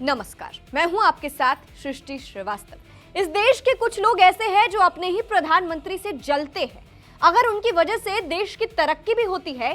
नमस्कार, मैं हूं आपके साथ सृष्टि श्रीवास्तव। इस देश के कुछ लोग ऐसे हैं जो अपने ही प्रधानमंत्री से जलते हैं। अगर उनकी वजह से देश की तरक्की भी होती है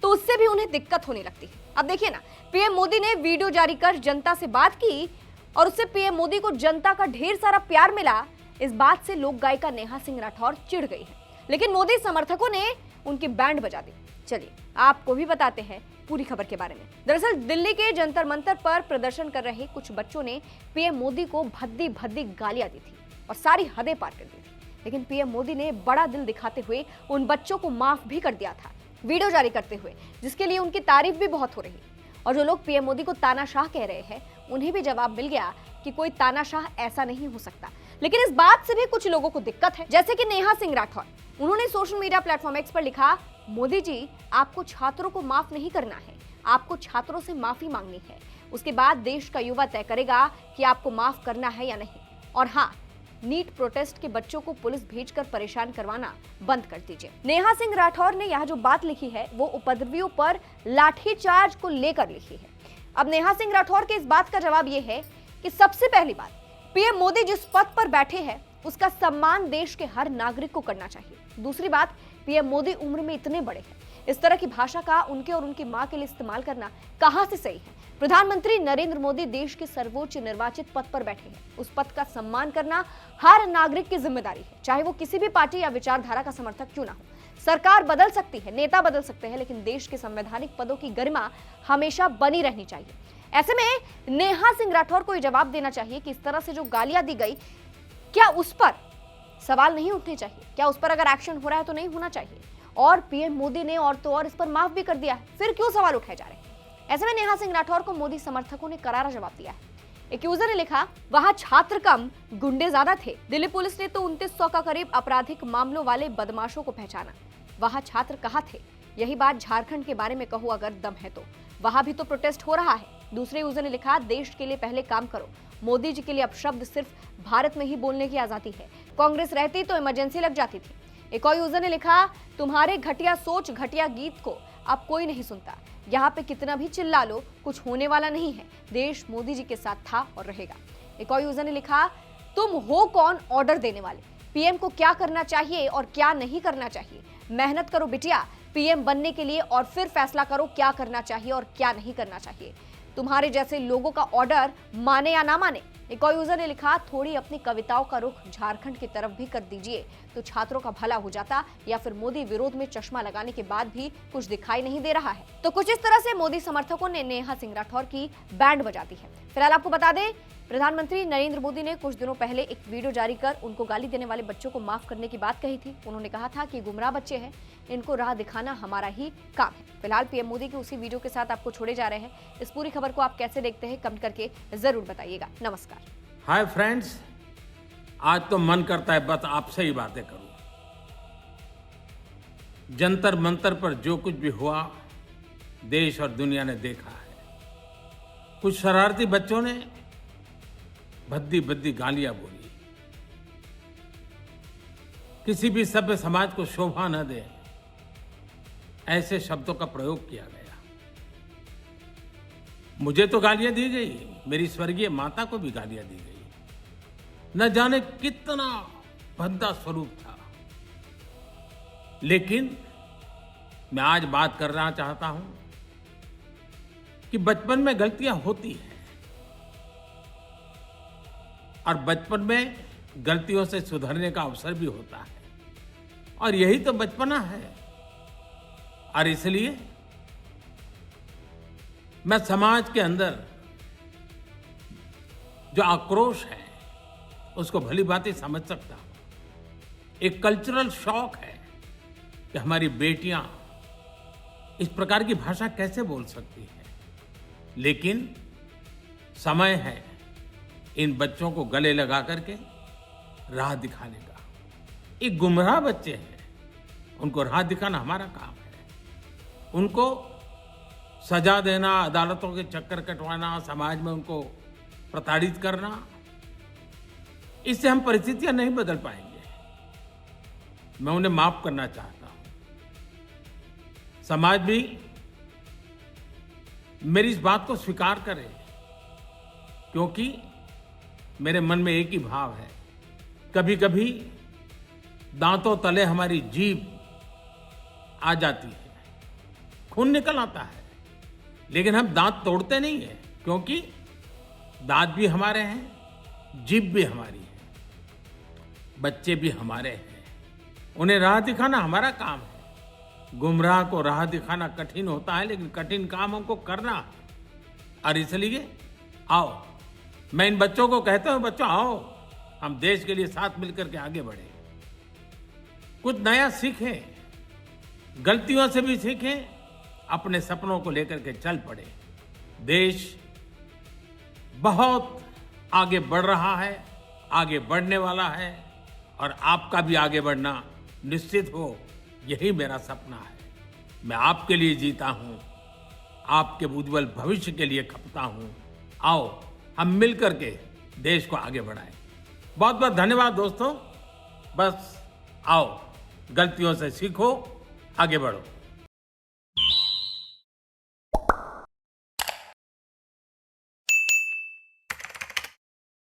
तो उससे भी उन्हें दिक्कत होने लगती है। अब देखिए ना, पीएम मोदी ने वीडियो जारी कर जनता से बात की और उससे पीएम मोदी को जनता का ढेर सारा प्यार मिला। इस बात से लोक गायिका नेहा सिंह राठौर चिढ़ गई है, लेकिन मोदी समर्थकों ने उनकी बैंड बजा दी। चलिए आपको भी बताते हैं पूरी खबर के बारे में। दरअसल दिल्ली के जंतर मंतर पर प्रदर्शन कर रहे कुछ बच्चों ने पीएम मोदी को भद्दी भद्दी गालियां दी थी और सारी हदें पार कर दी थी, लेकिन पीएम मोदी ने बड़ा दिल दिखाते हुए उन बच्चों को माफ भी कर दिया था वीडियो जारी करते हुए, जिसके लिए उनकी तारीफ भी बहुत हो रही। और जो लोग पीएम मोदी को तानाशाह कह रहे हैं उन्हें भी जवाब मिल गया कि कोई तानाशाह ऐसा नहीं हो सकता। लेकिन इस बात से भी कुछ लोगों को दिक्कत है, जैसे कि नेहा सिंह राठौर। उन्होंने सोशल मीडिया प्लेटफॉर्म एक्स पर लिखा, मोदी जी आपको छात्रों को माफ नहीं करना है, आपको छात्रों से माफी मांगनी है। उसके बाद देश का युवा तय करेगा कि आपको माफ करना है या नहीं। और हाँ, नीट प्रोटेस्ट के बच्चों को पुलिस भेजकर परेशान करवाना बंद कर दीजिए। नेहा सिंह राठौर ने यह जो बात लिखी है वो उपद्रवियों पर लाठीचार्ज को लेकर लिखी है। अब नेहा सिंह राठौर के इस बात का जवाब यह है कि सबसे पहली बात, पीएम मोदी जिस पद पर बैठे हैं उसका सम्मान देश के हर नागरिक को करना चाहिए। दूसरी बात, पीएम मोदी उम्र में इतने बड़े हैं, इस तरह की भाषा का उनके और उनकी मां के लिए इस्तेमाल करना कहां से सही है। प्रधानमंत्री नरेंद्र मोदी देश के सर्वोच्च निर्वाचित पद पर बैठे हैं, उस पद का सम्मान करना हर नागरिक की जिम्मेदारी है, चाहे वो किसी भी पार्टी या विचारधारा का समर्थक क्यों ना हो। सरकार बदल सकती है, नेता बदल सकते हैं, लेकिन देश के संवैधानिक पदों की गरिमा हमेशा बनी रहनी चाहिए। ऐसे में नेहा सिंह राठौर को यह जवाब देना चाहिए कि इस तरह से जो गालियां दी गई, क्या उस पर सवाल नहीं उठने चाहिए? क्या उस पर अगर एक्शन हो रहा है तो नहीं होना चाहिए? और पीएम मोदी ने और तो और इस पर माफ भी कर दिया है, फिर क्यों सवाल उठाए जा रहे हैं? ऐसे में नेहा सिंह राठौर को मोदी समर्थकों ने करारा जवाब दिया है। एक यूजर ने लिखा, वहां छात्र कम गुंडे ज्यादा थे। दिल्ली पुलिस ने तो 2900 का करीब आपराधिक मामलों वाले बदमाशों को पहचाना, वहां छात्र कहां थे? यही बात झारखंड के बारे में कहो अगर दम है तो, वहां भी तो प्रोटेस्ट हो रहा है। दूसरे यूजर ने लिखा, देश के लिए पहले काम करो, मोदी जी के लिए अब शब्द सिर्फ भारत में ही बोलने की आजादी है, कांग्रेस रहती तो इमरजेंसी लग जाती थी। एक और यूजर ने लिखा, तुम्हारे घटिया सोच घटिया गीत को अब कोई नहीं सुनता, यहाँ पे कितना भी चिल्ला लो कुछ होने वाला नहीं है, देश मोदी जी के साथ था और रहेगा। एक और यूजर ने लिखा, तुम हो कौन ऑर्डर देने वाले, पीएम को क्या करना चाहिए और क्या नहीं करना चाहिए? मेहनत करो बिटिया पीएम बनने के लिए और फिर फैसला करो क्या करना चाहिए और क्या नहीं करना चाहिए। तुम्हारे जैसे लोगों का ऑर्डर माने या ना माने। एक और यूजर ने लिखा, थोड़ी अपनी कविताओं का रुख झारखंड की तरफ भी कर दीजिए तो छात्रों का भला हो जाता, या फिर मोदी विरोध में चश्मा लगाने के बाद भी कुछ दिखाई नहीं दे रहा है। तो कुछ इस तरह से मोदी समर्थकों ने नेहा सिंह राठौर की बैंड बजा दी है। फिलहाल आपको बता दें, प्रधानमंत्री नरेंद्र मोदी ने कुछ दिनों पहले एक वीडियो जारी कर उनको गाली देने वाले बच्चों को माफ करने की बात कही थी। उन्होंने कहा था कि गुमराह बच्चे हैं, इनको राह दिखाना हमारा ही काम है। फिलहाल पीएम मोदी के उसी वीडियो के साथ आपको छोड़े जा रहे हैं। इस पूरी खबर को आप कैसे देखते हैं कमेंट करके जरूर बताइएगा। नमस्कार। हाय फ्रेंड्स, आज तो मन करता है बस आपसे ही बातें करूं। जंतर मंतर पर जो कुछ भी हुआ देश और दुनिया ने देखा है। कुछ शरारती बच्चों ने भद्दी भद्दी गालियां बोली, किसी भी सभ्य समाज को शोभा न दे ऐसे शब्दों का प्रयोग किया गया। मुझे तो गालियां दी गई, मेरी स्वर्गीय माता को भी गालियां दी गई। न जाने कितना भद्दा स्वरूप था, लेकिन मैं आज बात करना चाहता हूं कि बचपन में गलतियां होती हैं और बचपन में गलतियों से सुधरने का अवसर भी होता है, और यही तो बचपना है। और इसलिए मैं समाज के अंदर जो आक्रोश है उसको भली भांति समझ सकता हूं। एक कल्चरल शॉक है कि हमारी बेटियां इस प्रकार की भाषा कैसे बोल सकती हैं, लेकिन समय है इन बच्चों को गले लगा करके राह दिखाने का। एक गुमराह बच्चे हैं, उनको राह दिखाना हमारा काम है। उनको सजा देना, अदालतों के चक्कर कटवाना, समाज में उनको प्रताड़ित करना, इससे हम परिस्थितियां नहीं बदल पाएंगे। मैं उन्हें माफ करना चाहता हूं। समाज भी मेरी इस बात को स्वीकार करे क्योंकि मेरे मन में एक ही भाव है, कभी कभी दांतों तले हमारी जीभ आ जाती है, खून निकल आता है, लेकिन हम दांत तोड़ते नहीं हैं, क्योंकि दांत भी हमारे हैं, जीभ भी हमारी है, बच्चे भी हमारे हैं, उन्हें राह दिखाना हमारा काम है। गुमराह को राह दिखाना कठिन होता है, लेकिन कठिन काम हमको करना है। और इसलिए आओ, मैं इन बच्चों को कहता हूं, बच्चों आओ, हम देश के लिए साथ मिलकर के आगे बढ़े, कुछ नया सीखें, गलतियों से भी सीखें, अपने सपनों को लेकर के चल पड़े। देश बहुत आगे बढ़ रहा है, आगे बढ़ने वाला है, और आपका भी आगे बढ़ना निश्चित हो, यही मेरा सपना है। मैं आपके लिए जीता हूं, आपके उज्जवल भविष्य के लिए खपता हूं। आओ हम मिलकर के देश को आगे बढ़ाएं। बहुत बहुत धन्यवाद दोस्तों। बस आओ, गलतियों से सीखो, आगे बढ़ो।